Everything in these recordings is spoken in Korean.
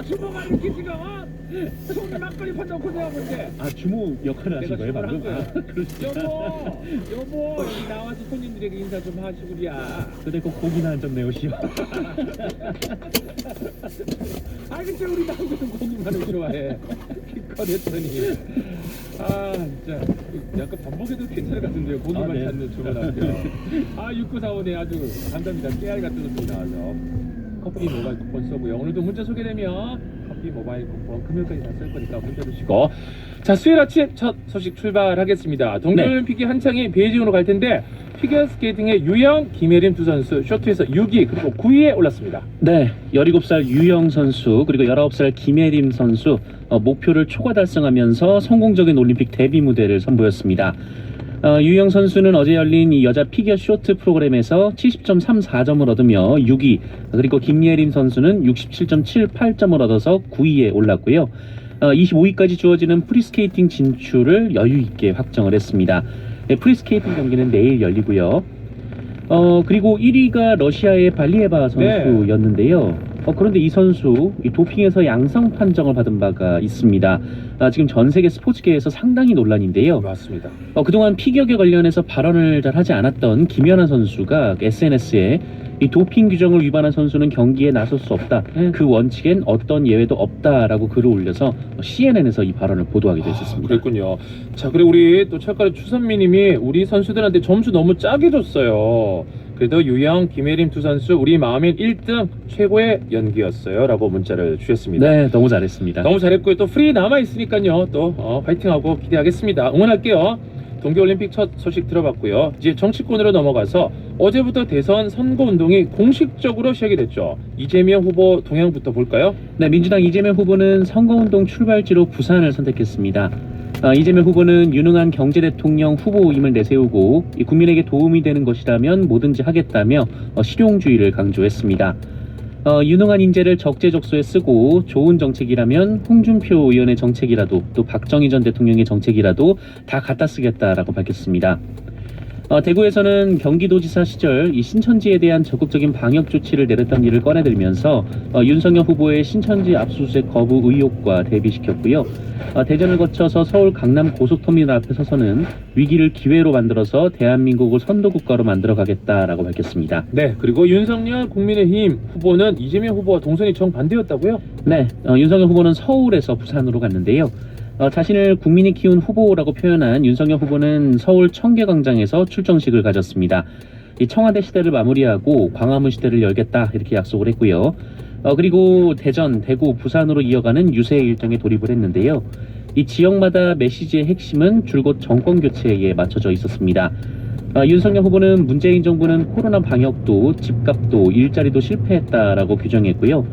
주먹하는 기지가 손에 막걸리 판다고 고생하고 있는데. 아 주모 역할을 하신 거예요 방금? 여보 여기 나와서 손님들에게 인사 좀 하시구랴. 근데 꼭 고기나 한 점 내오시오. 아 근데 우리 남자는 고기만을 좋아해. 기껏했더니 아 진짜 약간 반복해도 괜찮을 것 같은데요. 고기만 네. 찾는 주문하고요. 아 6945네 아주 감사합니다. 깨알 같은 놈들이 나와서 커피 모바일 쿠폰 쏘고요. 오늘도 문자 소개되면 커피 모바일 쿠폰 금요일까지 다 쓸 거니까 문자 주시고. 자 수요일 아침 첫 소식 출발하겠습니다. 동계올림픽이 한창인 베이징으로 갈 텐데 피겨스케이팅의 유영, 김예림 두 선수 쇼트에서 6위 그리고 9위에 올랐습니다. 네, 17살 유영 선수 그리고 19살 김예림 선수 목표를 초과 달성하면서 성공적인 올림픽 데뷔 무대를 선보였습니다. 유영 선수는 어제 열린 이 여자 피겨 쇼트 프로그램에서 70.34점을 얻으며 6위, 그리고 김예림 선수는 67.78점을 얻어서 9위에 올랐고요. 25위까지 주어지는 프리스케이팅 진출을 여유 있게 확정을 했습니다. 네, 프리스케이팅 경기는 내일 열리고요. 그리고 1위가 러시아의 발리에바 선수였는데요. 그런데 이 선수 도핑에서 양성 판정을 받은 바가 있습니다. 지금 전 세계 스포츠계에서 상당히 논란인데요. 맞습니다. 그동안 피겨계 관련해서 발언을 잘 하지 않았던 김연아 선수가 SNS에 이 도핑 규정을 위반한 선수는 경기에 나설 수 없다. 그 원칙엔 어떤 예외도 없다라고 글을 올려서 CNN에서 이 발언을 보도하기도 했었습니다. 그랬군요. 자, 그리고 우리 또 찰가루 추선미님이 우리 선수들한테 점수 너무 짜게 줬어요. 그래도 유영, 김예림 두 선수 우리 마음엔 1등 최고의 연기였어요 라고 문자를 주셨습니다. 네, 너무 잘했습니다. 너무 잘했고요. 또 프리 남아있으니까요. 또 파이팅하고 기대하겠습니다. 응원할게요. 동계올림픽 첫 소식 들어봤고요. 이제 정치권으로 넘어가서 어제부터 대선 선거운동이 공식적으로 시작이 됐죠. 이재명 후보 동향부터 볼까요? 네, 민주당 이재명 후보는 선거운동 출발지로 부산을 선택했습니다. 이재명 후보는 유능한 경제대통령 후보임을 내세우고 국민에게 도움이 되는 것이라면 뭐든지 하겠다며 실용주의를 강조했습니다. 유능한 인재를 적재적소에 쓰고 좋은 정책이라면 홍준표 의원의 정책이라도 또 박정희 전 대통령의 정책이라도 다 갖다 쓰겠다라고 밝혔습니다. 대구에서는 경기도지사 시절 이 신천지에 대한 적극적인 방역 조치를 내렸던 일을 꺼내들면서 윤석열 후보의 신천지 압수수색 거부 의혹과 대비시켰고요. 대전을 거쳐서 서울 강남 고속터미널 앞에 서서는 위기를 기회로 만들어서 대한민국을 선도국가로 만들어가겠다라고 밝혔습니다. 네, 그리고 윤석열 국민의힘 후보는 이재명 후보와 동선이 정반대였다고요? 네, 윤석열 후보는 서울에서 부산으로 갔는데요. 자신을 국민이 키운 후보라고 표현한 윤석열 후보는 서울 청계광장에서 출정식을 가졌습니다. 이 청와대 시대를 마무리하고 광화문 시대를 열겠다 이렇게 약속을 했고요. 그리고 대전, 대구, 부산으로 이어가는 유세 일정에 돌입을 했는데요. 이 지역마다 메시지의 핵심은 줄곧 정권 교체에 맞춰져 있었습니다. 윤석열 후보는 문재인 정부는 코로나 방역도 집값도 일자리도 실패했다라고 규정했고요.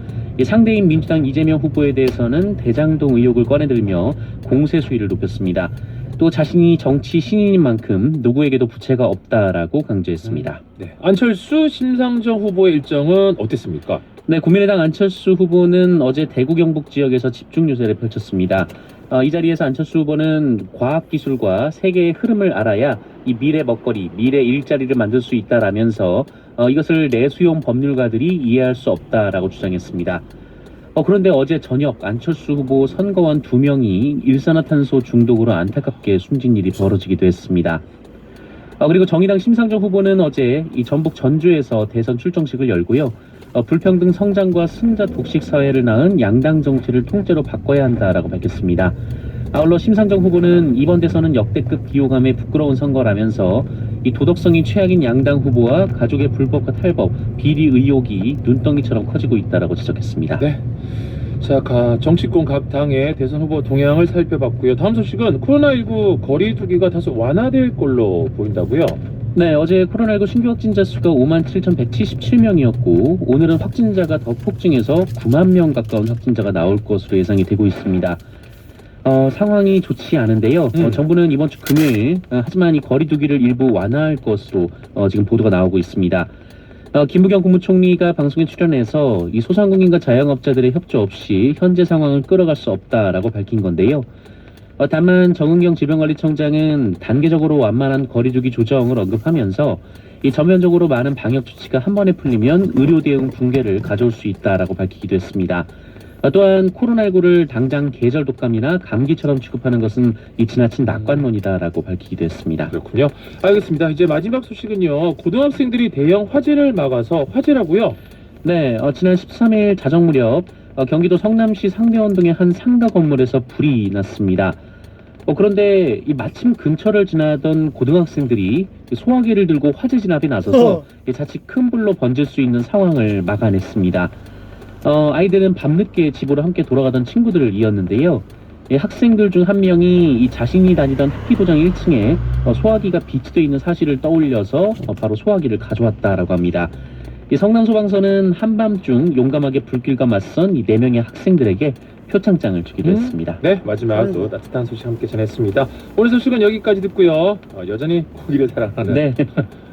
상대인 민주당 이재명 후보에 대해서는 대장동 의혹을 꺼내들며 공세 수위를 높였습니다. 또 자신이 정치 신인인 만큼 누구에게도 부채가 없다라고 강조했습니다. 네, 안철수, 심상정 후보의 일정은 어땠습니까? 네, 국민의당 안철수 후보는 어제 대구 경북 지역에서 집중 유세를 펼쳤습니다. 이 자리에서 안철수 후보는 과학기술과 세계의 흐름을 알아야 이 미래 먹거리, 미래 일자리를 만들 수 있다라면서 이것을 내수용 법률가들이 이해할 수 없다라고 주장했습니다. 그런데 어제 저녁 안철수 후보 선거원 2명이 일산화탄소 중독으로 안타깝게 숨진 일이 벌어지기도 했습니다. 그리고 정의당 심상정 후보는 어제 이 전북 전주에서 대선 출정식을 열고요. 불평등 성장과 승자 독식 사회를 낳은 양당 정치를 통째로 바꿔야 한다라고 밝혔습니다. 아울러 심상정 후보는 이번 대선은 역대급 비호감의 부끄러운 선거라면서 이 도덕성이 최악인 양당 후보와 가족의 불법과 탈법, 비리 의혹이 눈덩이처럼 커지고 있다라고 지적했습니다. 네. 자, 정치권 각 당의 대선 후보 동향을 살펴봤고요. 다음 소식은 코로나19 거리두기가 다소 완화될 걸로 보인다고요? 네, 어제 코로나19 신규 확진자 수가 57,177명이었고 오늘은 확진자가 더 폭증해서 9만 명 가까운 확진자가 나올 것으로 예상이 되고 있습니다. 상황이 좋지 않은데요. 정부는 이번 주 금요일 하지만 이 거리두기를 일부 완화할 것으로 지금 보도가 나오고 있습니다. 김부겸 국무총리가 방송에 출연해서 이 소상공인과 자영업자들의 협조 없이 현재 상황을 끌어갈 수 없다라고 밝힌 건데요. 다만 정은경 질병관리청장은 단계적으로 완만한 거리두기 조정을 언급하면서 이 전면적으로 많은 방역 조치가 한 번에 풀리면 의료 대응 붕괴를 가져올 수 있다라고 밝히기도 했습니다. 또한 코로나19를 당장 계절 독감이나 감기처럼 취급하는 것은 이 지나친 낙관론이다라고 밝히기도 했습니다. 그렇군요. 알겠습니다. 이제 마지막 소식은요. 고등학생들이 대형 화재를 막아서 화재라고요? 네, 지난 13일 자정 무렵 경기도 성남시 상대원동의 한 상가 건물에서 불이 났습니다. 그런데 이 마침 근처를 지나던 고등학생들이 소화기를 들고 화재 진압에 나서서 자칫 큰 불로 번질 수 있는 상황을 막아냈습니다. 아이들은 밤늦게 집으로 함께 돌아가던 친구들을 이었는데요. 학생들 중 한 명이 이 자신이 다니던 학기도장 1층에 소화기가 비치되어 있는 사실을 떠올려서 바로 소화기를 가져왔다라고 합니다. 이 성남소방서는 한밤중 용감하게 불길과 맞선 이 4명의 학생들에게 표창장을 주기도 했습니다. 네, 마지막 또 따뜻한 소식 함께 전했습니다. 오늘 소식은 여기까지 듣고요. 여전히 고기를 사랑하는 네.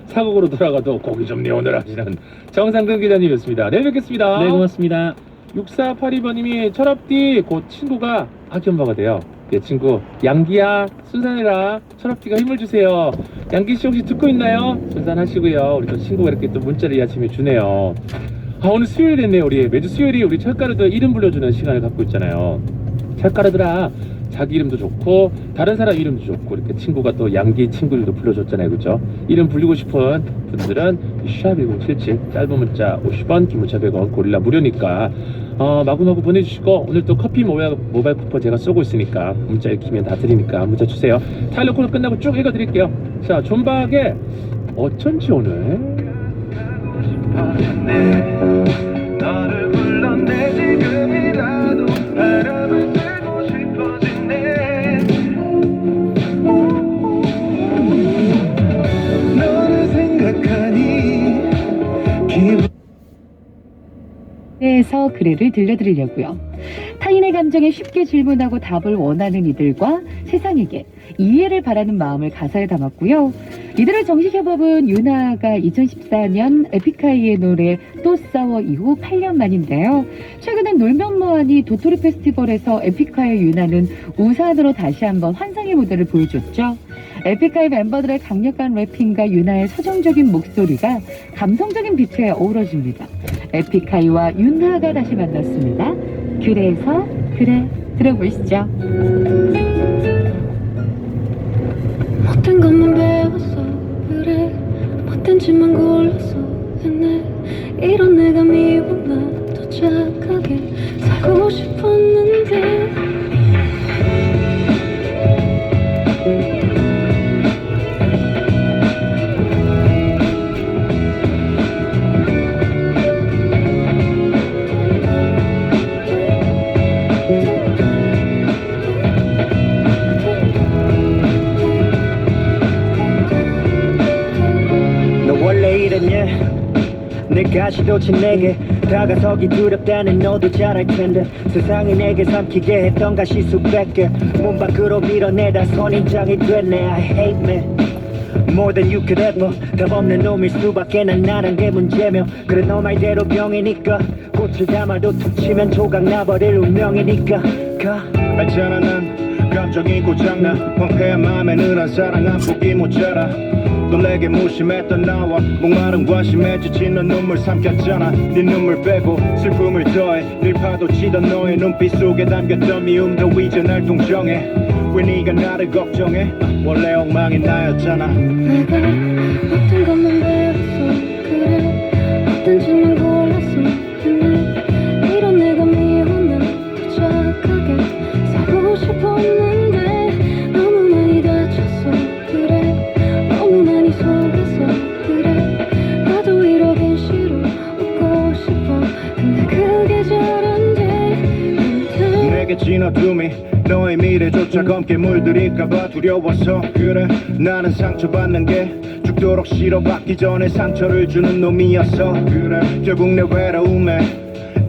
사국으로 돌아가도 고기 좀 내오느라 하시는 정상근 기자님이었습니다. 내일 뵙겠습니다. 네, 고맙습니다. 6482번님이 철업디 곧 친구가 아기 엄마가 돼요. 내 친구 양기야 순산해라. 철업디가 힘을 주세요. 양기씨 혹시 듣고 있나요? 순산하시고요. 우리 또 친구가 이렇게 또 문자를 이 아침에 주네요. 오늘 수요일 됐네요. 우리 매주 수요일이 우리 철가루들 이름 불러주는 시간을 갖고 있잖아요. 철가루들아 자기 이름도 좋고 다른 사람 이름도 좋고 이렇게 친구가 또 양기 친구들도 불러줬잖아요. 그죠? 이름 불리고 싶은 분들은 샵1077 짧은 문자 50원 긴 문자 100원 고릴라 무료니까 마구마구 보내주시고 오늘 또 커피 모바일 쿠폰 제가 쏘고 있으니까 문자 읽히면 다 드리니까 문자 주세요. 타일러 코너 끝나고 쭉 읽어드릴게요. 자 존박의 어쩐지 오늘 너를 불렀네 지금이라도 바람을 쐬고 싶어지네 너를 생각하니 기분 에서 글을 들려드리려고요. 타인의 감정에 쉽게 질문하고 답을 원하는 이들과 세상에게 이해를 바라는 마음을 가사에 담았고요. 이들을 정식협업은 윤하가 2014년 에픽하이의 노래 또 싸워 이후 8년 만인데요. 최근엔 놀면 뭐하니 도토리 페스티벌에서 에픽하이의 윤하는 우산으로 다시 한번 환상의 무대를 보여줬죠. 에픽하이 멤버들의 강력한 래핑과 윤하의 서정적인 목소리가 감성적인 비트에 어우러집니다. 에픽하이와 윤하가 다시 만났습니다. 그래서 그래 들어보시죠. 못된 것만 배웠어 그래 못된 짓만 골랐어 했네 이런 내가 미웠나 더 착하게 살고 싶었는데 내가 시도친 내게 다가서기 두렵다는 너도 잘 알 텐데 세상이 내게 삼키게 했던 가시 수백 개 문 밖으로 밀어내다 선인장이 됐네 I hate me More than you could ever 답 없는 놈일 수밖에 난 나란 게 문제며 그래 너 말대로 병이니까 꽃을 담아도 툭 치면 조각 나버릴 운명이니까 가 알잖아 난 감정이 고장나 황폐한 마음에 늘한 사랑 한 포기 못 자라 또 내게 무심했던 나와 목마른 관심에 지친 넌 눈물 삼켰잖아 네 눈물 빼고 슬픔을 더해 늘 파도치던 너의 눈빛 속에 담겼던 미움도 이제 날 동정해 왜 네가 나를 걱정해 원래 엉망인 나였잖아 내가 어떤 것만 배웠어 그래 어떤 짓만 골랐어 근데 이런 내가 미웠나 더 착하게 살고 싶었는데 너무 많이 다쳤어 그래 너무 많이 속았어 그래 나도 이러긴 싫어 웃고 싶어 근데 그게 잘 안 돼 내게 진어둠이 너의 미래조차 검게 물들일까봐 두려워서 그래 나는 상처받는 게 죽도록 싫어받기 전에 상처를 주는 놈이었어 그래 결국 내 외로움에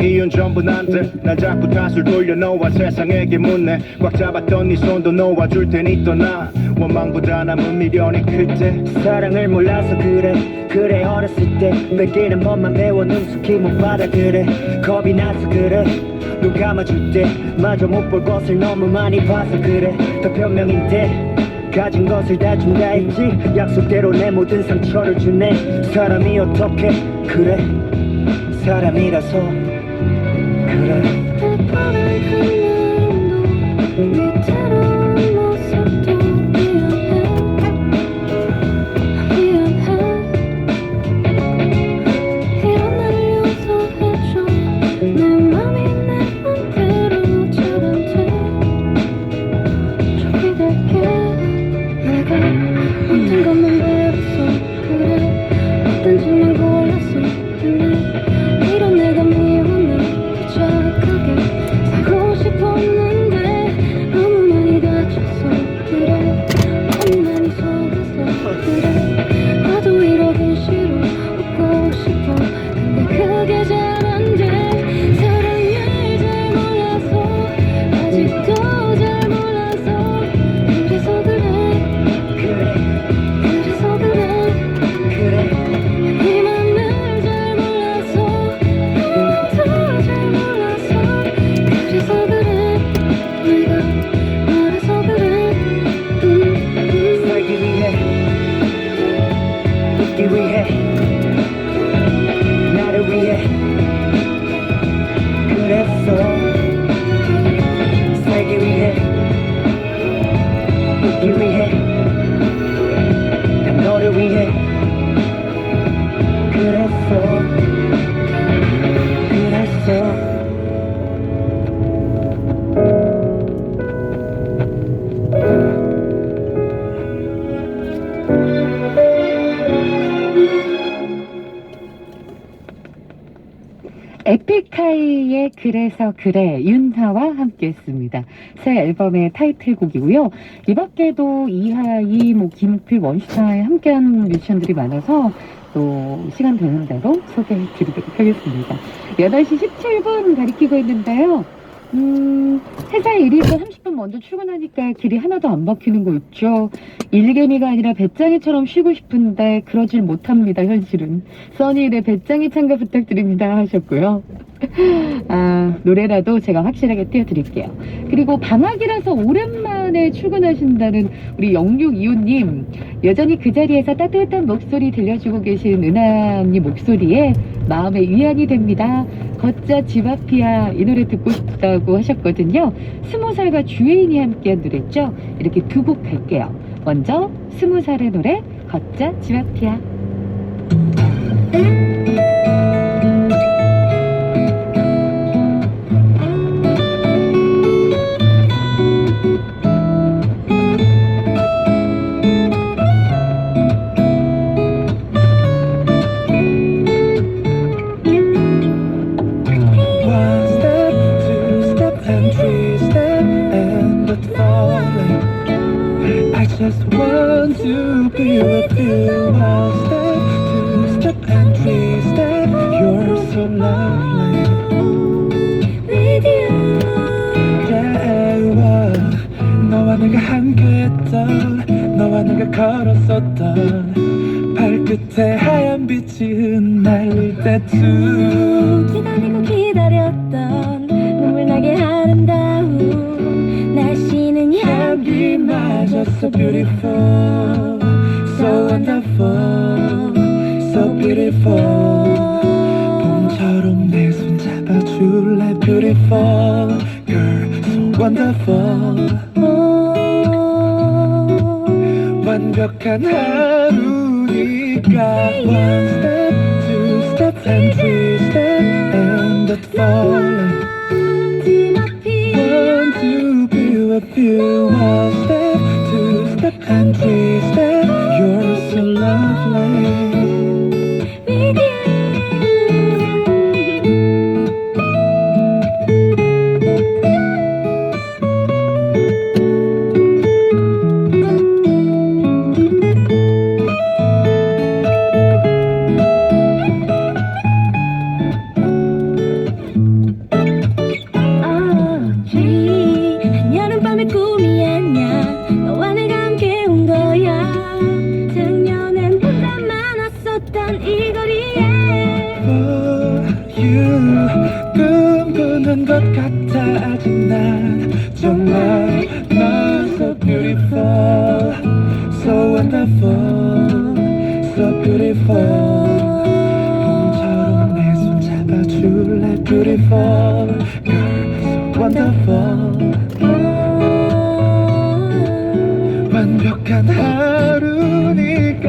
이유는 전부 난데 난 자꾸 탓을 돌려 너와 세상에게 묻네 꽉 잡았던 네 손도 놓아줄 테니 떠나 원망보다 남은 미련이 클 때 사랑을 몰라서 그래 어렸을 때 뺏기는 법만 배워 능숙히 못 받아들여 겁이 나서 그래 눈 감아줄 때 마저 못 볼 것을 너무 많이 봐서 그래 더 변명인데 가진 것을 다 준다 했지 약속대로 내 모든 상처를 주네 사람이 어떻게 그래 사람이라서 그래 그래서 그래 윤하와 함께했습니다. 새 앨범의 타이틀곡이고요. 이 밖에도 이하이, 김필, 원슈타인 함께한 뮤지션들이 많아서 또 시간 되는 대로 소개해드리도록 하겠습니다. 8시 17분 가리키고 있는데요. 회사에 일이 있어 30분 먼저 출근하니까 길이 하나도 안 막히는 거 있죠. 일개미가 아니라 배짱이처럼 쉬고 싶은데 그러질 못합니다. 현실은. 써니의 배짱이 참가 부탁드립니다 하셨고요. 노래라도 제가 확실하게 띄워드릴게요. 그리고 방학이라서 오랜만에 출근하신다는 우리 0625님, 여전히 그 자리에서 따뜻한 목소리 들려주고 계신 은하님 목소리에 마음의 위안이 됩니다. 걷자 집 앞이야, 이 노래 듣고 싶다고 하셨거든요. 20살과 주혜인이 함께한 노래죠. 이렇게 두 곡 갈게요. 먼저 20살의 노래 걷자 집 앞이야. Just want to be with you. One step, two step, and three step. You're so lovely. With you. Yeah, 너와 내가 함께했던, 너와 내가 걸었었던 발끝에 하얀 빛이 흩날릴 때쯤 기다리고 기다렸던 눈물 나게 아름다운 날씨는 향기마저 so beautiful, so wonderful, so beautiful. 봄처럼 내 손 잡아줄래 beautiful girl, so wonderful. 완벽한 하루니까 one step, two step, and three step, and the falling. Want to be with you. One step, two step, and three step. You're so lovely. With you. 여름밤의 꿈이 아냐 너와 내가 함께 온 거야 작년엔 혼자만 왔었던 이 거리에 For you 꿈꾸는 것 같아 아직 난 정말 넌 so beautiful, so wonderful, so beautiful. 봄처럼 내 손 잡아줄래 beautiful girl, so wonderful. 완벽한 하루니까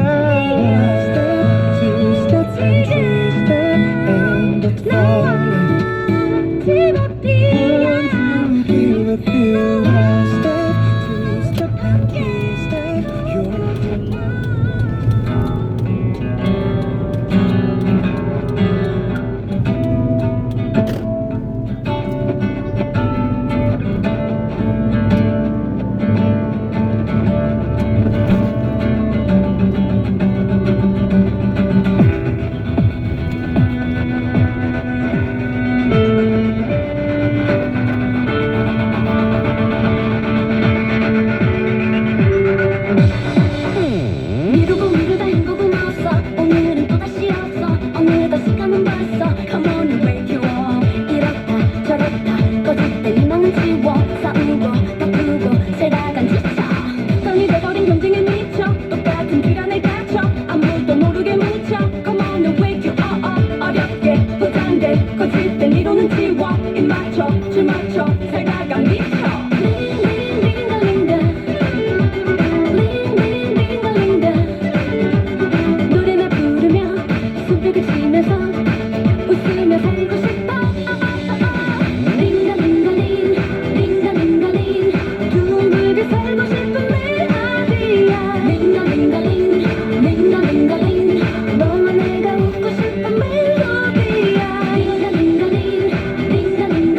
one step, two steps, and three steps, and the falling. 집 앞이야 Want to be with you. One step, two steps, and three steps. You're the 미루고 미루다 힘보고 나왔어 오늘은 또다시 없어 어느덧 시간은 벌써 Come on and wake you up 이렇다 저렇다 꺼질 때 희망은 지워 싸우고 바꾸고 살다간 지쳐 던이 돼버린 경쟁에 미쳐 똑같은 길 안에 갇혀 아무도 모르게 묻혀 Come on and wake you up 어렵게 포장돼 꺼질 때 미로는 지워 입 맞춰 줄 맞춰 살다간 미쳐 노래나 부르며 숨을 쉬면서 웃으며 살고 싶어 링가링가링 링가링가링 둥글게 살고 싶은 멜로디야 링가링가링 링가링가링 너와 내가 웃고 싶은 멜로디야 링가링가링 링가링가링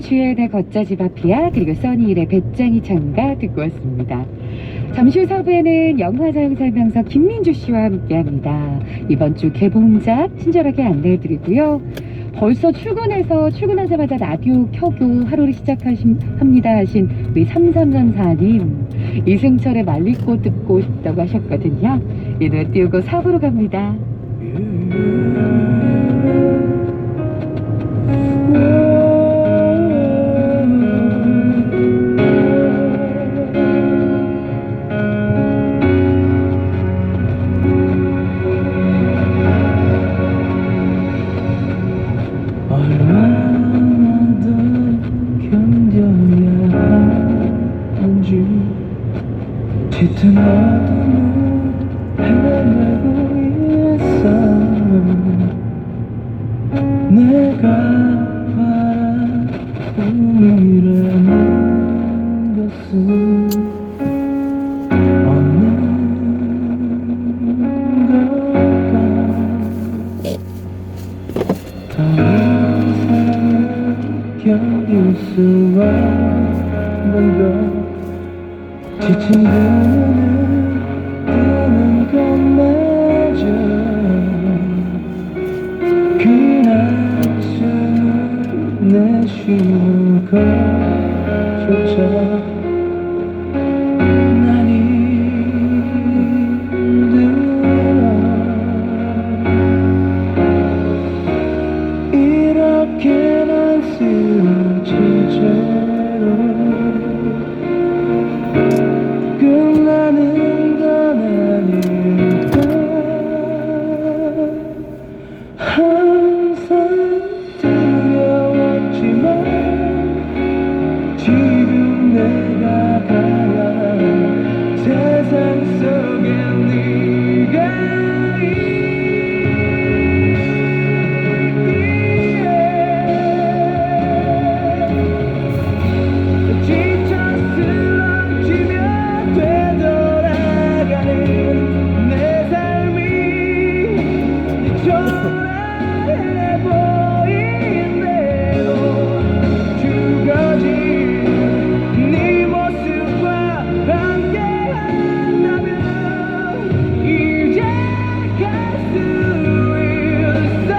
주연의 걷자 집 앞이야 그리고 써니힐의 배짱이 찬가 듣고 왔습니다. 잠시 후 4부에는 영화사용 설명서 김민주 씨와 함께합니다. 이번 주 개봉작 친절하게 안내해드리고요. 벌써 출근하자마자 라디오 켜고 하루를 시작합니다 하신 우리 3334님 이승철의 말리꽃 듣고 싶다고 하셨거든요. 이 노래 띄우고 4부로 갑니다. 얼마나 더 견뎌야 하는지 짙은 어둠을 헤매고 있어 내가 바람이라는 것은 없는 걸까 더 이상 견딜 수 없는 것 지친 눈을 뜨는 것마저 그날 내쉬는 것조차 난 힘들어 이렇게 난 쓰러진 채로 끝나는 건 아닐까 항상 두려웠지만 지금 내가 가야 할 세상 속에 네가 지쳐 쓰러지며 되돌아가는 내 삶이 초라해 보이네요 죽어진 네 모습과 함께한다면 이제 갈 수 있어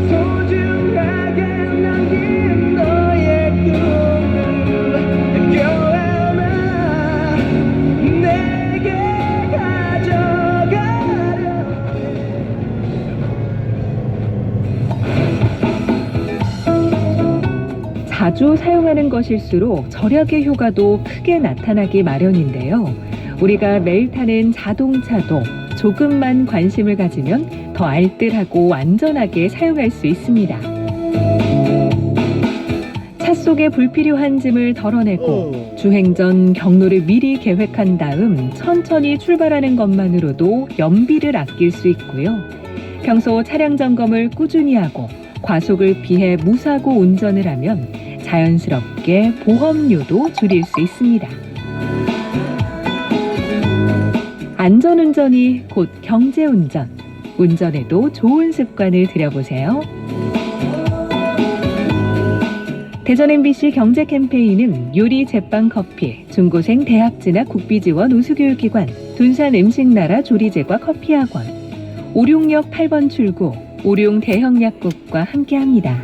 소중하게 남긴 너의 꿈을 껴안아 내게 가져가려 자주 사용하는 것일수록 절약의 효과도 크게 나타나기 마련인데요. 우리가 매일 타는 자동차도 조금만 관심을 가지면 더 알뜰하고 안전하게 사용할 수 있습니다. 차 속의 불필요한 짐을 덜어내고 주행 전 경로를 미리 계획한 다음 천천히 출발하는 것만으로도 연비를 아낄 수 있고요. 평소 차량 점검을 꾸준히 하고 과속을 피해 무사고 운전을 하면 자연스럽게 보험료도 줄일 수 있습니다. 안전운전이 곧 경제운전. 운전에도 좋은 습관을 들여보세요. 대전 MBC 경제 캠페인은 요리 제빵 커피, 중고생 대학 진학 국비 지원 우수교육기관, 둔산 음식나라 조리제과 커피학원, 오룡역 8번 출구, 오룡 대형약국과 함께합니다.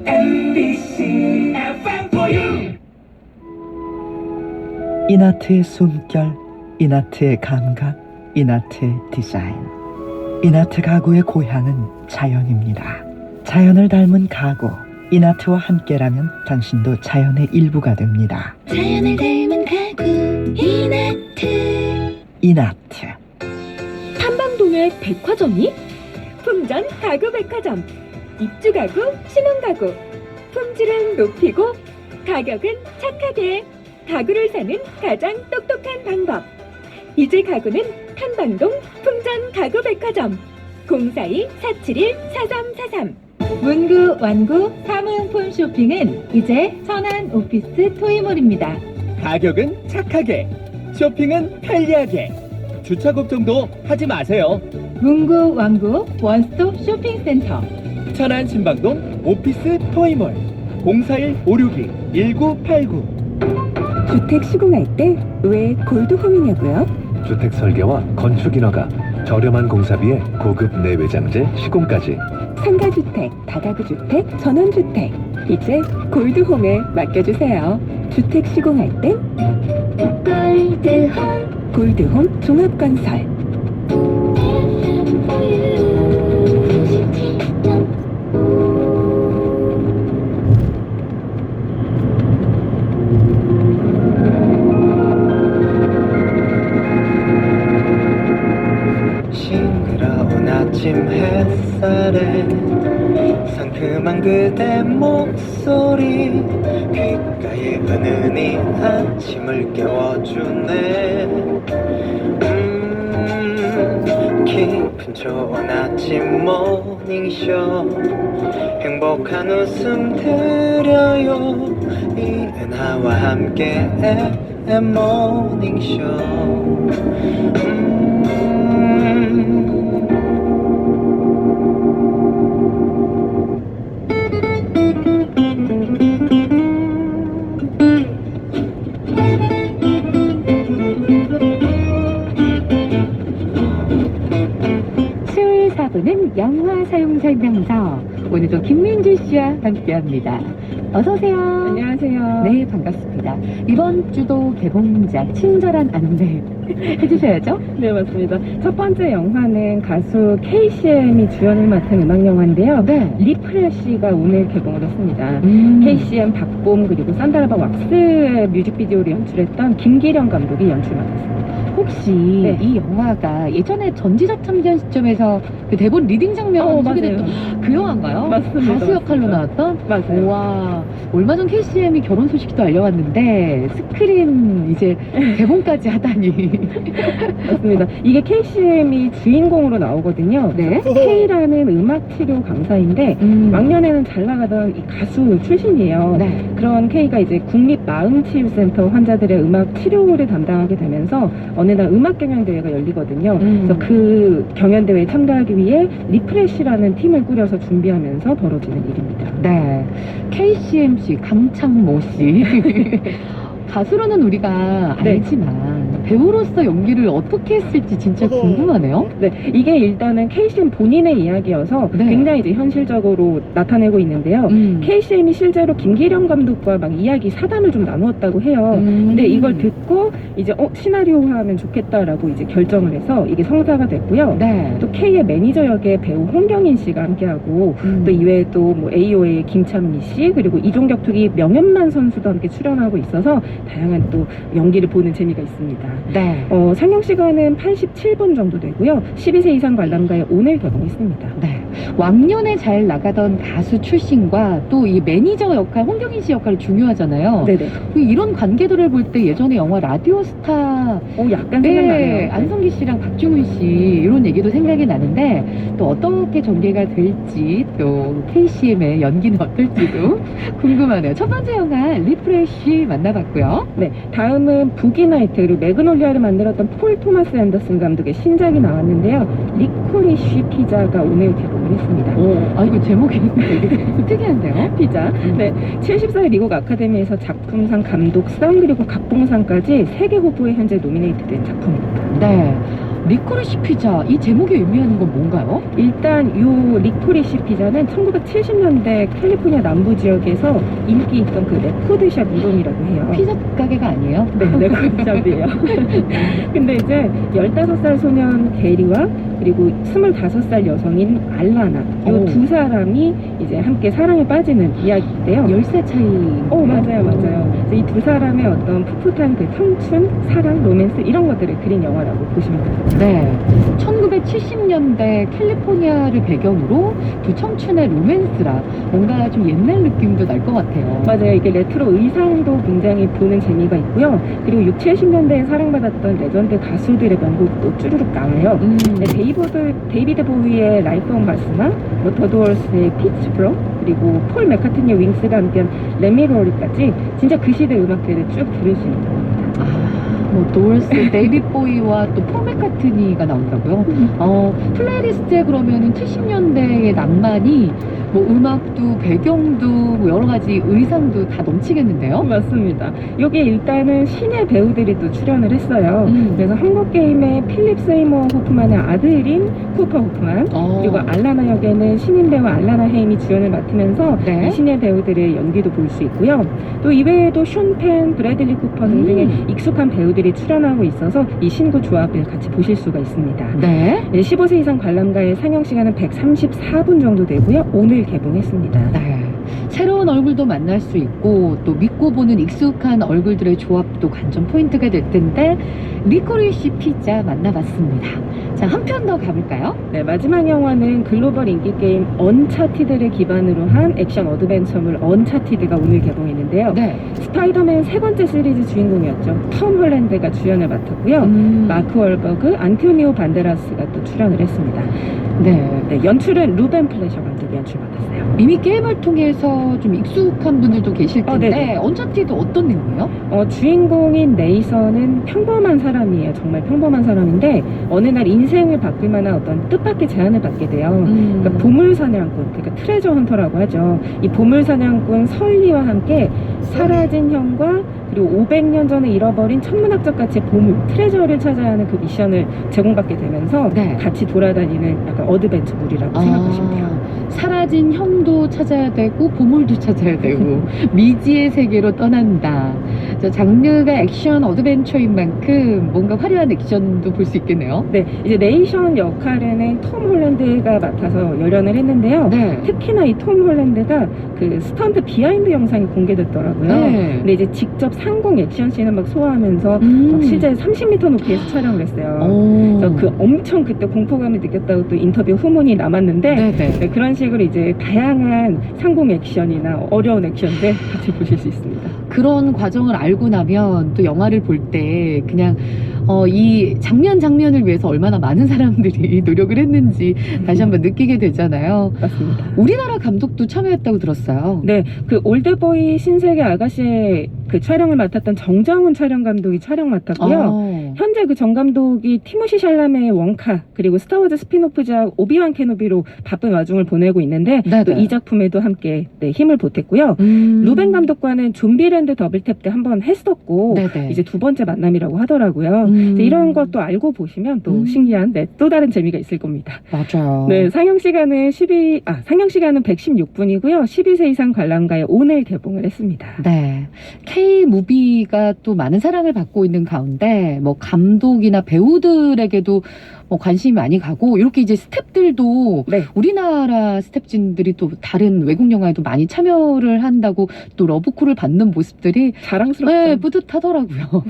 MBC FM for you. 이나트의 숨결, 이나트의 감각, 이나트의 디자인. 이나트 가구의 고향은 자연입니다. 자연을 닮은 가구, 이나트와 함께라면 당신도 자연의 일부가 됩니다. 자연을 닮은 가구 이나트. 이나트. 탐방동에 백화점이? 품전 가구 백화점. 입주 가구, 신혼 가구. 품질은 높이고 가격은 착하게. 가구를 사는 가장 똑똑한 방법. 이제 가구는 탐방동 품전 가구 백화점. 042-471-4343. 문구 완구 사무용품 쇼핑은 이제 천안 오피스 토이몰입니다. 가격은 착하게 쇼핑은 편리하게. 주차 걱정도 하지 마세요. 문구 왕국 원스톱 쇼핑센터. 천안 신방동 오피스 토이몰 041-562-1989. 주택 시공할 때 왜 골드홈이냐고요? 주택 설계와 건축 인허가, 저렴한 공사비에 고급 내외장재 시공까지. 상가주택, 다가구 주택, 전원주택. 이제 골드홈에 맡겨주세요. 주택 시공할 땐 골드홈 골드홈 종합건설. 싱그러운 아침 햇살에 상큼한 그대 목소리 귓가에 은은히 아침을 깨워주네. 기분 좋은 아침 모닝쇼 행복한 웃음 드려요. 이은하와 함께 모닝쇼. 수요일 4부는 영화 사용 설명서. 오늘도 김민주 씨와 함께합니다. 어서 오세요. 안녕하세요. 네, 반갑습니다. 이번 주도 개봉작 친절한 안내 해주셔야죠. 네, 맞습니다. 첫 번째 영화는 가수 KCM이 주연을 맡은 음악 영화인데요. 네. 리프레쉬가 오늘 개봉을 했습니다. 음. KCM, 박봄 그리고 산다라바 왁스 뮤직비디오를 연출했던 김기령 감독이 연출 맡았습니다. 혹시 네. 이 영화가 예전에 전지적 참견 시점에서 그 대본 리딩 장면 소개됐던 그 영화인가요? 맞습니다. 가수 역할로 맞습니다. 나왔던? 맞아요. 와, 얼마 전 KCM이 결혼 소식도 알려왔는데 스크린 이제 개봉까지 하다니. 맞습니다. 이게 KCM이 주인공으로 나오거든요. 네. K라는 음악 치료 강사인데 왕년에는 잘 나가던 이 가수 출신이에요. 네. 그런 K가 이제 국립마음치유센터 환자들의 음악 치료를 담당하게 되면서 어느 날 음악 경연대회가 열리거든요. 그래서 그 경연대회에 참가하기 위해 리프레쉬라는 팀을 꾸려서 준비하면서 벌어지는 일입니다. 네. KCMC 강창모 씨. 가수로는 우리가 네. 알지만 배우로서 연기를 어떻게 했을지 진짜 궁금하네요. 네, 이게 일단은 KCM 본인의 이야기여서 네. 굉장히 이제 현실적으로 나타내고 있는데요. KCM이 실제로 김기령 감독과 막 이야기 사담을 좀 나누었다고 해요. 근데 이걸 듣고 이제 시나리오화하면 좋겠다라고 이제 결정을 해서 이게 성사가 됐고요. 네. 또 K의 매니저 역의 배우 홍경인 씨가 함께하고 또 이외에 또 뭐 AOA의 김찬미 씨 그리고 이종격 투기 명현만 선수도 함께 출연하고 있어서 다양한 또 연기를 보는 재미가 있습니다. 네. 상영 시간은 87분 정도 되고요. 12세 이상 관람가에 오늘 개봉했습니다. 네. 왕년에 잘 나가던 가수 출신과 또 이 매니저 역할, 홍경인 씨 역할이 중요하잖아요. 네네. 이런 관계들을 볼 때 예전에 영화 라디오스타 약간 네, 생각나네요. 안성기 씨랑 박중훈 씨 이런 얘기도 생각이 나는데 또 어떻게 전개가 될지 또 KCM의 연기는 어떨지도 궁금하네요. 첫 번째 영화 리프레쉬 만나봤고요. 네, 다음은 부기나이트 그리고 매그놀리아를 만들었던 폴 토마스 앤더슨 감독의 신작이 나왔는데요. 리코리쉬 피자가 오늘 개봉을 했습니다. 아 이거 제목이 되게 특이한데요? 피자. 네, 74회 미국 아카데미에서 작품상, 감독상 그리고 각본상까지 3개 후보에 현재 노미네이트된 작품입니다. 네. 리코리쉬 피자 이 제목이 의미하는 건 뭔가요? 일단 이 리코리쉬 피자는 1970년대 캘리포니아 남부 지역에서 인기 있던 그 레코드샵 이름이라고 해요. 피자 가게가 아니에요? 네, 레코드샵이에요. 근데 이제 15살 소년 게리와 그리고 25살 여성인 알라나 이 오. 두 사람이 이제 함께 사랑에 빠지는 이야기인데요. 10살 차이. 맞아요. 이 두 사람의 어떤 풋풋한 그 청춘, 사랑, 로맨스 이런 것들을 그린 영화라고 보시면 됩니다. 네. 1970년대 캘리포니아를 배경으로 두 청춘의 로맨스라 뭔가 좀 옛날 느낌도 날 것 같아요. 맞아요. 이게 레트로 의상도 굉장히 보는 재미가 있고요. 그리고 6, 70년대에 사랑받았던 레전드 가수들의 명곡도 쭈르륵 나와요. 네, 데이비드 보위의 라이프 온 마스나 뭐 더도얼스의 피치 브로 그리고 폴 맥카트니의 윙스가 함께한 레미로리까지 진짜 그 시대 음악들을 쭉 들을 수 있는 겁니다. 뭐 돌스, 데이빗 보이와 또 폴 맥카트니가 나온다고요? 플레이리스트에 그러면은 70년대의 낭만이 뭐 음악도 배경도 뭐 여러 가지 의상도 다 넘치겠는데요? 맞습니다. 여기 일단은 신의 배우들이 또 출연을 했어요. 그래서 한국 게임의 필립 세이머 호프만의 아들인 쿠퍼 호프만, 그리고 알라나 역에는 신인 배우 알라나 헤임이 주연을 맡으면서 네. 이 신의 배우들의 연기도 볼 수 있고요. 또 이외에도 숀 펜, 브래들리 쿠퍼 등등의 익숙한 배우들이 출연하고 있어서 이 신구 조합을 같이 보실 수가 있습니다. 네. 15세 이상 관람가의 상영 시간은 134분 정도 되고요. 오늘 개봉했습니다. 네. 새로운 얼굴도 만날 수 있고 또 믿고 보는 익숙한 얼굴들의 조합도 관전 포인트가 될 텐데 리코리시 피자 만나봤습니다. 자, 한 편 더 가볼까요? 네, 마지막 영화는 글로벌 인기 게임 언차티드를 기반으로 한 액션 어드벤처물 언차티드가 오늘 개봉했는데요. 네. 스파이더맨 세 번째 시리즈 주인공이었죠. 톰 홀랜드가 주연을 맡았고요. 마크 월버그, 안토니오 반데라스가 또 출연을 했습니다. 네, 연출은 루벤 플래셔 감독이 연출 맡았어요. 이미 게임을 통해서 좀 익숙한 분들도 계실 텐데 네네. 언차티드 어떤 내용이에요? 주인공인 네이선은 평범한 사람이에요. 정말 평범한 사람인데 어느 날 인생을 바꿀 만한 어떤 뜻밖의 제안을 받게 돼요. 그러니까 보물사냥꾼, 그러니까 트레저 헌터라고 하죠. 이 보물사냥꾼 설리와 함께 사라진 형과 그리고 500년 전에 잃어버린 천문학적 가치의 보물, 트레저를 찾아야 하는 그 미션을 제공받게 되면서 네. 같이 돌아다니는 약간 어드벤처물이라고 생각하시면 돼요. 사라진 형도 찾아야 되고 보물도 찾아야 되고 미지의 세계로 떠난다. 저 장르가 액션 어드벤처인 만큼 뭔가 화려한 액션도 볼 수 있겠네요. 네, 이제 네이션 역할에는 톰 홀랜드가 맡아서 열연을 했는데요. 네. 특히나 이 톰 홀랜드가 그 스턴트 비하인드 영상이 공개됐더라고요. 네. 근데 이제 직접 상공 액션씬을 막 소화하면서 막 실제 30m 높이에서 촬영을 했어요. 그래서 그 엄청 그때 공포감을 느꼈다고 또 인터뷰 후문이 남았는데 네네. 네, 그런 식으로 이제 다양한 상공 액션이나 어려운 액션들 같이 보실 수 있습니다. 그런 과정을 알고 나면 또 영화를 볼 때 그냥 이 장면을 위해서 얼마나 많은 사람들이 노력을 했는지 다시 한번 느끼게 되잖아요. 맞습니다. 우리나라 감독도 참여했다고 들었어요. 네, 그 올드보이 신세계 아가씨의 그 촬영을 맡았던 정정훈 촬영 감독이 촬영 맡았고요. 현재 그 정 감독이 티모시 샬라메의 원카 그리고 스타워즈 스피노프작 오비완 케노비로 바쁜 와중을 보내고 있는데 또 이 작품에도 함께 힘을 보탰고요. 루벤 감독과는 좀비랜드 더블탭 때 한번 했었고 네네. 이제 두 번째 만남이라고 하더라고요. 이런 것도 알고 보시면 또 신기한 또 다른 재미가 있을 겁니다. 맞아요. 네, 상영 시간은 116분이고요. 12세 이상 관람가에 오늘 개봉을 했습니다. 네. K-무비가 또 많은 사랑을 받고 있는 가운데 뭐 감독이나 배우들에게도 뭐 관심이 많이 가고 이렇게 이제 스태프들도 네. 우리나라 스태프진들이 또 다른 외국 영화에도 많이 참여를 한다고 또 러브콜을 받는 모습들이 자랑스럽죠. 네, 뿌듯하더라고요.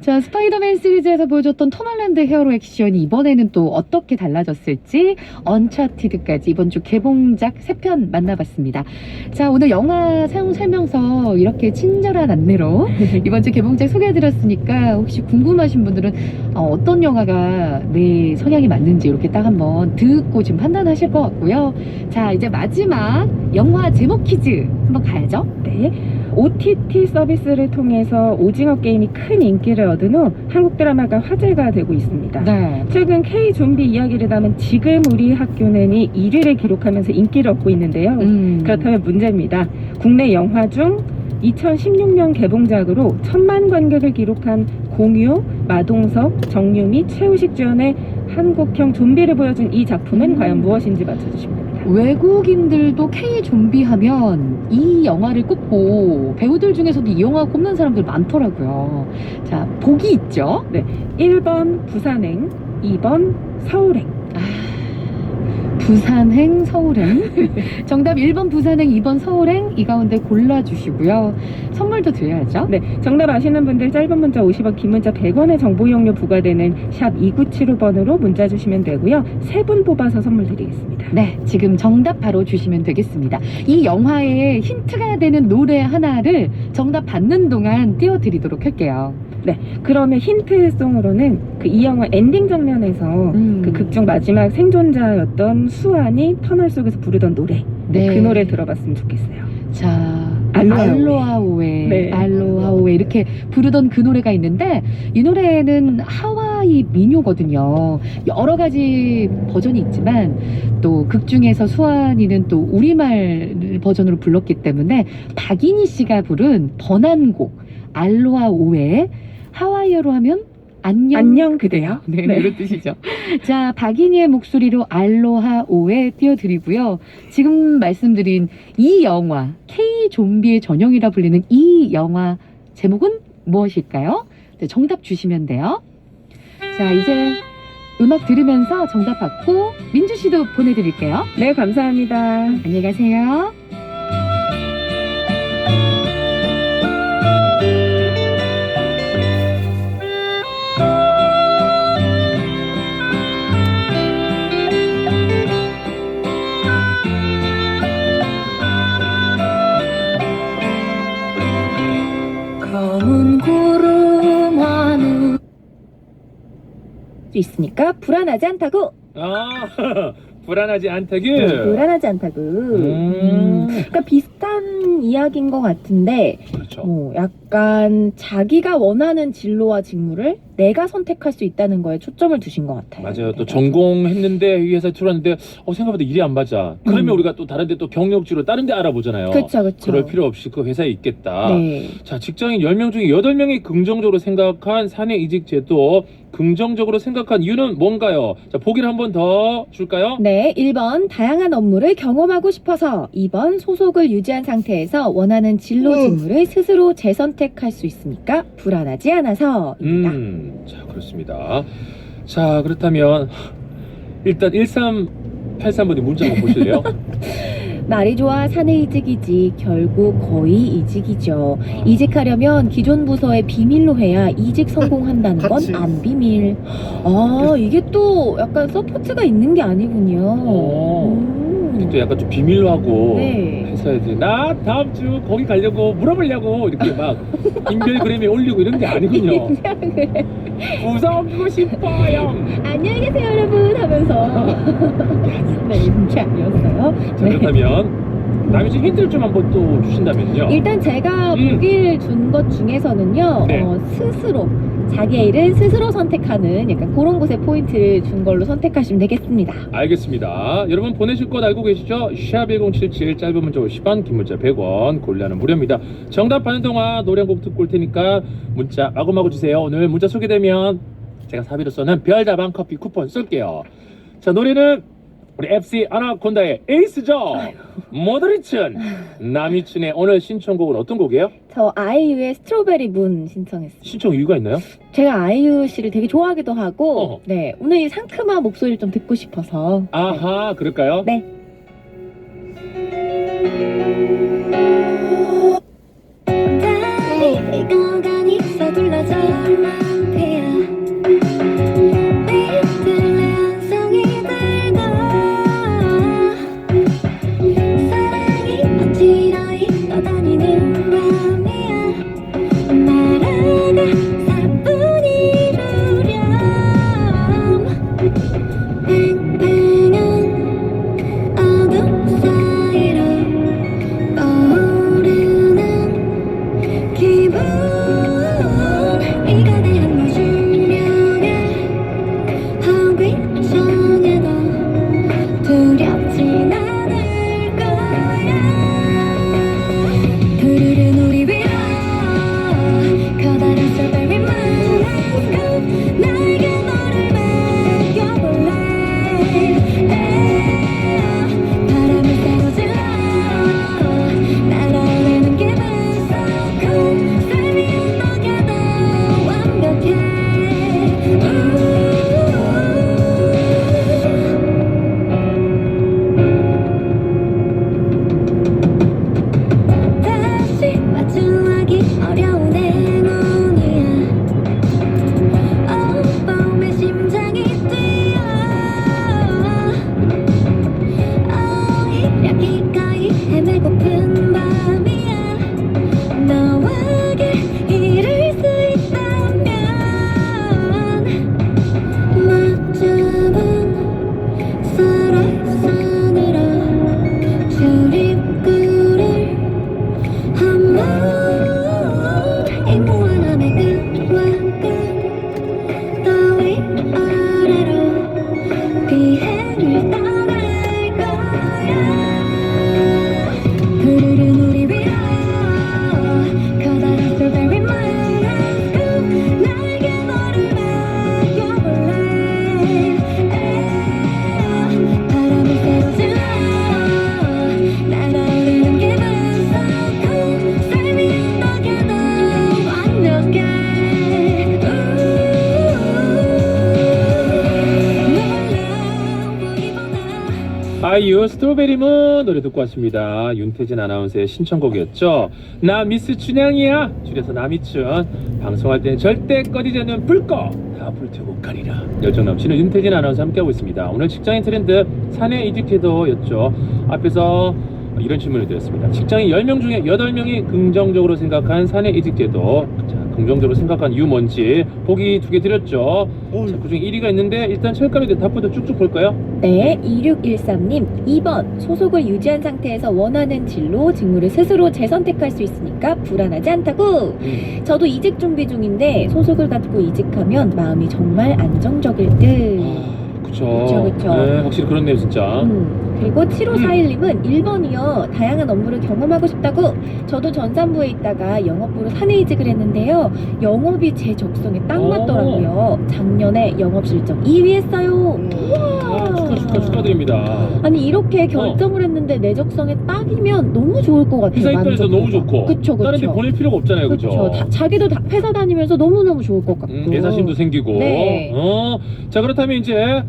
자, 스파이더맨 시리즈에서 보여줬던 톰 홀랜드 헤어로 액션이 이번에는 또 어떻게 달라졌을지 언차티드까지 이번 주 개봉작 3편 만나봤습니다. 자, 오늘 영화 사용 설명서 이렇게 친절한 안내로 이번 주 개봉작 소개해드렸으니까 혹시 궁금하신 분들은 어떤 영화가 내 성향이 맞는지 이렇게 딱 한번 듣고 지금 판단하실 것 같고요. 자, 이제 마지막 영화 제목 퀴즈 한번 가야죠. 네. OTT 서비스를 통해서 오징어 게임이 큰 인기를 얻은 후 한국 드라마가 화제가 되고 있습니다. 네. 최근 K-좀비 이야기를 담은 지금 우리 학교는이 1위를 기록하면서 인기를 얻고 있는데요. 그렇다면 문제입니다. 국내 영화 중 2016년 개봉작으로 1000만 관객을 기록한 공유, 마동석, 정유미, 최우식 주연의 한국형 좀비를 보여준 이 작품은 과연 무엇인지 맞춰주시면 됩니다. 외국인들도 K-좀비 하면 이 영화를 꼽고 배우들 중에서도 이 영화 꼽는 사람들 많더라고요. 자, 보기 있죠? 네, 1번 부산행, 2번 서울행. 부산행, 서울행. 정답 1번 부산행, 2번 서울행. 이 가운데 골라주시고요. 선물도 드려야죠. 네, 정답 아시는 분들 짧은 문자 50원, 긴 문자 100원의 정보 이용료 부과되는 샵 2975번으로 문자 주시면 되고요. 3분 뽑아서 선물 드리겠습니다. 네, 지금 정답 바로 주시면 되겠습니다. 이 영화에 힌트가 되는 노래 하나를 정답 받는 동안 띄워드리도록 할게요. 네, 그러면 힌트송으로는 그 이 영화 엔딩 장면에서 그 극중 마지막 생존자였던 수환이 터널 속에서 부르던 노래, 네. 그 노래 들어봤으면 좋겠어요. 자, 알로하 알로하오에, 네. 알로하오에 오웨 이렇게 부르던 그 노래가 있는데 이 노래는 하와이 민요거든요. 여러 가지 버전이 있지만 또 극중에서 수환이는 또 우리말 버전으로 불렀기 때문에 박인희 씨가 부른 번안곡 알로하 오웨 하와이어로 하면 안녕 그대요. 네, 이런 뜻이죠. 자, 박인희의 목소리로 알로하 오에 띄워드리고요. 지금 말씀드린 이 영화, K-좀비의 전형이라 불리는 이 영화 제목은 무엇일까요? 네, 정답 주시면 돼요. 자, 이제 음악 들으면서 정답 받고 민주 씨도 보내드릴게요. 네, 감사합니다. 안녕히 가세요. 검은 구름 하늘 수 있으니까 불안하지 않다고. 아, 불안하지 않다구. 불안하지 않다고. 그러니까 비슷한 이야기인 것 같은데, 그렇죠. 약간 자기가 원하는 진로와 직무를 내가 선택할 수 있다는 거에 초점을 두신 것 같아요. 맞아요. 또 전공했는데 이 회사에 들어왔는데 생각보다 일이 안 맞아. 그러면 우리가 또 다른데 또 경력직으로 다른 데 알아보잖아요. 그렇죠, 그렇죠. 그럴 필요 없이 그 회사에 있겠다. 네. 자, 직장인 10명 중에 8명이 긍정적으로 생각한 사내 이직 제도, 긍정적으로 생각한 이유는 뭔가요? 자, 보기를 한 번 더 줄까요? 네, 1번 다양한 업무를 경험하고 싶어서, 2번 소속을 유지한 상태에서 원하는 진로 직무를 스스로 재선택할 수 있으니까 불안하지 않아서입니다. 자, 그렇습니다. 자, 그렇다면 일단 1383번님 문자 한번 보실래요? 말이 좋아 사내 이직이지 결국 거의 이직이죠. 이직하려면 기존 부서에 비밀로 해야 이직 성공한다는 건 안 비밀. 아, 이게 또 약간 서포트가 있는 게 아니군요. 또 약간 좀 비밀로 하고 네. 회사에서 나 다음 주 거기 가려고 물어보려고 이렇게 막 인별그램에 올리고 이런 게 아니군요. 무서우고 싶어요. 안녕히 계세요 여러분 하면서. 네, 이게 아니었어요. 자, 그렇다면 남희 씨 힌트를 좀 한번 또 주신다면요. 일단 제가 보기를 준 것 중에서는요, 네. 스스로 자기의 일은 스스로 선택하는 약간 그런 곳에 포인트를 준 걸로 선택하시면 되겠습니다. 알겠습니다. 여러분 보내실 것 알고 계시죠? 샵1077 짧은 문자 50원, 긴 문자 100원, 고릴라는 무료입니다. 정답하는 동안 노래 한 곡 듣고 올 테니까 문자 마구마구 주세요. 오늘 문자 소개되면 제가 사비로 쏘는 별다방 커피 쿠폰 쏠게요. 자, 노래는 우리 FC 아나콘다의 에이스죠. 모드리춘. 남이춘의 오늘 신청곡은 어떤 곡이에요? 저 아이유의 스트로베리 문 신청했어요. 신청 이유가 있나요? 제가 아이유 씨를 되게 좋아하기도 하고, 어허. 네, 오늘 이 상큼한 목소리를 좀 듣고 싶어서. 아하, 그럴까요? 네. 달리 가니 서둘러져 얼마태야 매일들 내 한송이 들고 사랑이 어찌러이 떠다니는 밤이야 나라가 사뿐히 이루렴 팽팽한 어둠 사이로 떠오르는 기분 이거대한 무중력에 허귀 정해도 두렵진 않을 거야 푸르른 우리 위로 커다란 strawberry moon 나에게 너를 맡겨볼래 바람을 사로질러 날아오르는 기분 so cool Fly me 아이유 스트로베리문 노래 듣고 왔습니다. 윤태진 아나운서의 신청곡이었죠. 나 미스 춘향이야, 줄여서 나미춘. 방송할 때는 절대 꺼지지 않는 불꺼 다 불태고 가리라. 열정 넘치는 윤태진 아나운서 함께하고 있습니다. 오늘 직장인 트렌드 사내 이직 제도였죠. 앞에서 이런 질문을 드렸습니다. 직장인 10명 중에 8명이 긍정적으로 생각한 사내 이직 제도. 자, 긍정적으로 생각한 이유 뭔지 보기 2개 드렸죠. 자, 그중에 1위가 있는데 일단 체육관에 답부터 쭉쭉 볼까요? 네, 2613님 2번 소속을 유지한 상태에서 원하는 진로, 직무를 스스로 재선택할 수 있으니까 불안하지 않다고. 저도 이직 준비 중인데 소속을 갖고 이직하면 마음이 정말 안정적일 듯. 그쵸. 그쵸. 네, 확실히 그렇네요, 진짜. 그리고 7541님은 1번이요. 다양한 업무를 경험하고 싶다고. 저도 전산부에 있다가 영업부로 사내 이직을 했는데요. 영업이 제 적성에 딱 맞더라고요. 작년에 영업 실적 2위 했어요. 축하드립니다. 아니 이렇게 결정을 했는데 내 적성에 딱이면 너무 좋을 것 같아요. 회사 입장에서 만족도가. 너무 좋고. 그쵸. 다른 데 보낼 필요가 없잖아요, 그죠? 자기도 회사 다니면서 너무너무 좋을 것 같고. 애사심도 생기고. 네. 자, 그렇다면 이제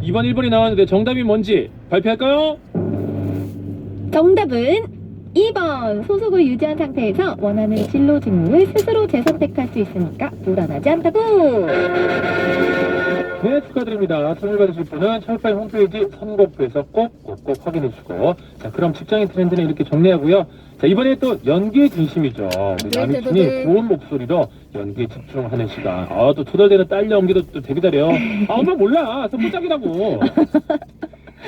2번, 1번이 나왔는데 정답이 뭔지 발표할까요? 정답은 2번. 소속을 유지한 상태에서 원하는 진로 직무를 스스로 재선택할 수 있으니까 불안하지 않다고. 네, 축하드립니다. 선물 받으실 분은 철파임 홈페이지 선곡부에서 꼭 확인해 주시고. 자, 그럼 직장인 트렌드는 이렇게 정리하고요. 자, 이번에 또 연기의 진심이죠. 우리 남이춘이 고운 목소리로 연기에 집중하는 시간. 또 투덜대는 딸 연기도 또 되게 잘해요. 엄마 몰라. 선물짝이라고.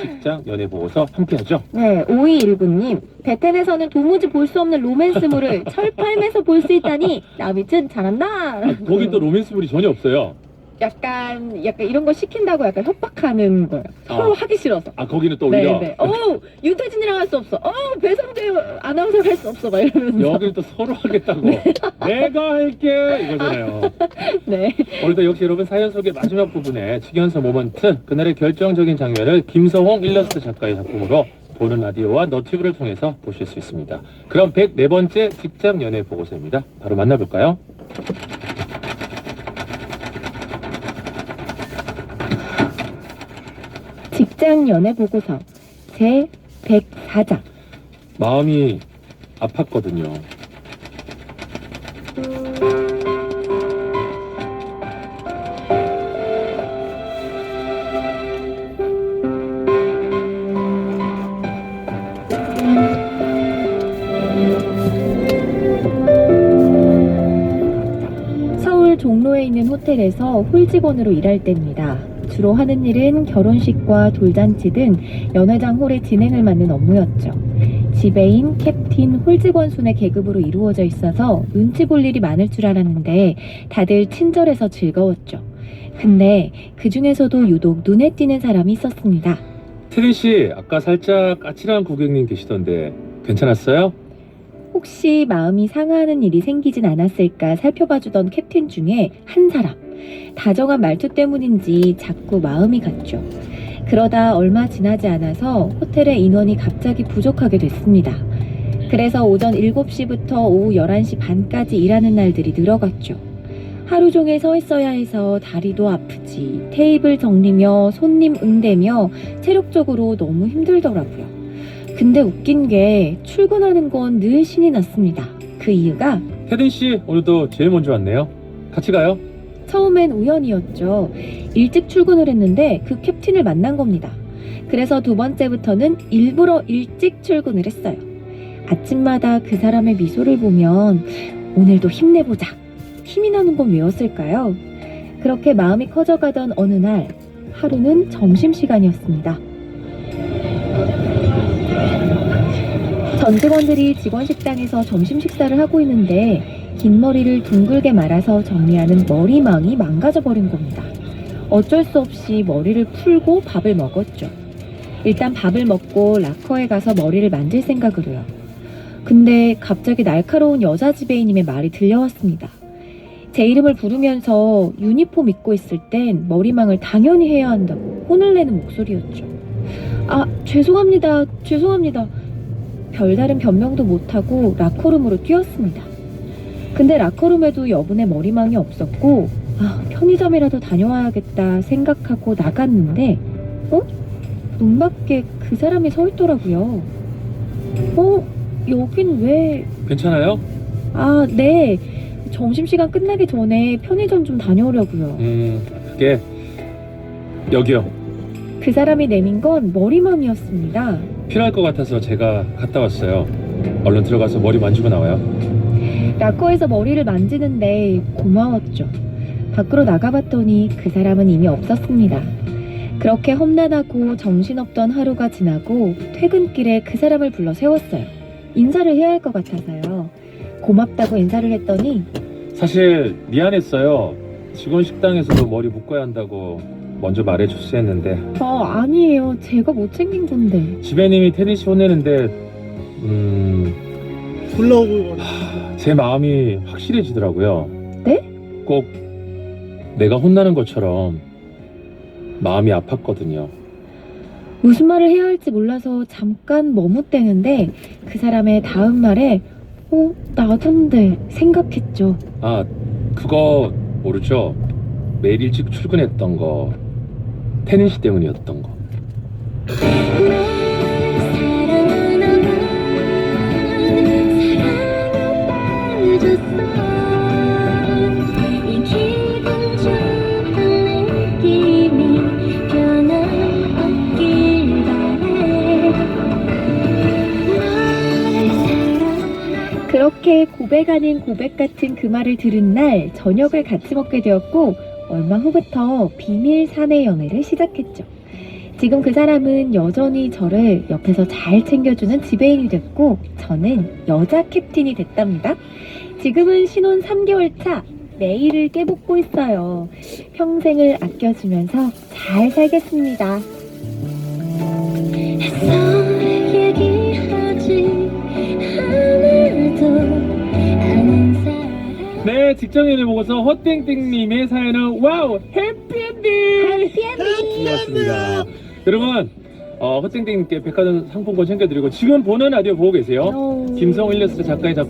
직장 연애 보고서 함께하죠. 네, 5219님. 베텐에서는 도무지 볼 수 없는 로맨스물을 철파임에서 볼 수 있다니 남이춘 잘한다. 거기 또 로맨스물이 전혀 없어요. 약간 이런 거 시킨다고 약간 협박하는 거예요. 서로 하기 싫어서. 거기는 또 오히려. 네. 윤태진이랑 할 수 없어. 배성재 아나운서랑 할 수 없어. 막 이러면서. 여기는 또 서로 하겠다고. 내가 할게 이거잖아요. 네. 오늘도 역시 여러분 사연 소개 마지막 부분에 직연서 모먼트, 그날의 결정적인 장면을 김서홍 일러스트 작가의 작품으로 보는 라디오와 너튜브를 통해서 보실 수 있습니다. 그럼 104번째 직장 연애 보고서입니다. 바로 만나볼까요? 직장 연애 보고서 제 104장. 마음이 아팠거든요. 서울 종로에 있는 호텔에서 홀직원으로 일할 때입니다. 주로 하는 일은 결혼식과 돌잔치 등 연회장 홀의 진행을 맡는 업무였죠. 지배인, 캡틴, 홀직원 순의 계급으로 이루어져 있어서 눈치 볼 일이 많을 줄 알았는데 다들 친절해서 즐거웠죠. 근데 그 중에서도 유독 눈에 띄는 사람이 있었습니다. 태린 씨, 아까 살짝 까칠한 고객님 계시던데 괜찮았어요? 혹시 마음이 상하는 일이 생기진 않았을까 살펴봐주던 캡틴 중에 한 사람. 다정한 말투 때문인지 자꾸 마음이 갔죠. 그러다 얼마 지나지 않아서 호텔의 인원이 갑자기 부족하게 됐습니다. 그래서 오전 7시부터 오후 11시 반까지 일하는 날들이 늘어갔죠. 하루 종일 서 있어야 해서 다리도 아프지, 테이블 정리며 손님 응대며 체력적으로 너무 힘들더라고요. 근데 웃긴 게 출근하는 건 늘 신이 났습니다. 그 이유가 태린 씨, 오늘도 제일 먼저 왔네요. 같이 가요. 처음엔 우연이었죠. 일찍 출근을 했는데 그 캡틴을 만난 겁니다. 그래서 두 번째부터는 일부러 일찍 출근을 했어요. 아침마다 그 사람의 미소를 보면 오늘도 힘내보자. 힘이 나는 건 왜였을까요? 그렇게 마음이 커져가던 어느 날 하루는 점심시간이었습니다. 전 직원들이 직원 식당에서 점심 식사를 하고 있는데 긴 머리를 둥글게 말아서 정리하는 머리망이 망가져 버린 겁니다. 어쩔 수 없이 머리를 풀고 밥을 먹었죠. 일단 밥을 먹고 락커에 가서 머리를 만질 생각으로요. 근데 갑자기 날카로운 여자 지배인님의 말이 들려왔습니다. 제 이름을 부르면서 유니폼 입고 있을 땐 머리망을 당연히 해야 한다고 혼을 내는 목소리였죠. 죄송합니다. 별다른 변명도 못하고 락커룸으로 뛰었습니다. 근데 락커룸에도 여분의 머리망이 없었고 편의점이라도 다녀와야겠다 생각하고 나갔는데 문 밖에 그 사람이 서 있더라고요. 여긴 왜... 괜찮아요? 아, 네. 점심시간 끝나기 전에 편의점 좀 다녀오려고요. 그게 여기요. 그 사람이 내민 건 머리맘이었습니다. 필요할 것 같아서 제가 갔다 왔어요. 얼른 들어가서 머리 만지고 나와요. 락커에서 머리를 만지는데 고마웠죠. 밖으로 나가봤더니 그 사람은 이미 없었습니다. 그렇게 험난하고 정신없던 하루가 지나고 퇴근길에 그 사람을 불러 세웠어요. 인사를 해야 할 것 같아서요. 고맙다고 인사를 했더니 사실 미안했어요. 직원 식당에서도 머리 묶어야 한다고 먼저 말해줬어야 했는데 아니에요. 제가 못 챙긴 건데. 지배님이 테니 씨 혼내는데 올라오고 제 마음이 확실해지더라고요. 네? 꼭 내가 혼나는 것처럼 마음이 아팠거든요. 무슨 말을 해야 할지 몰라서 잠깐 머뭇대는데 그 사람의 다음 말에 나던데 생각했죠. 아, 그거 모르죠? 매일 일찍 출근했던 거 태닌 씨 때문이었던 거. 그렇게 고백 아닌 고백 같은 그 말을 들은 날 저녁을 같이 먹게 되었고 얼마 후부터 비밀 사내 연애를 시작했죠. 지금 그 사람은 여전히 저를 옆에서 잘 챙겨주는 지배인이 됐고 저는 여자 캡틴이 됐답니다. 지금은 신혼 3개월 차 매일을 깨묻고 있어요. 평생을 아껴주면서 잘 살겠습니다. 네, 직장인을 보고서 헛땡땡님의 사연은 와우 해피엔딩! 해피엔딩이었습니다. 여러분, 헛땡땡님께 백화점 상품권 챙겨드리고 지금 보는 라디오 보고 계세요. 김성일 일러스트 작가의 작품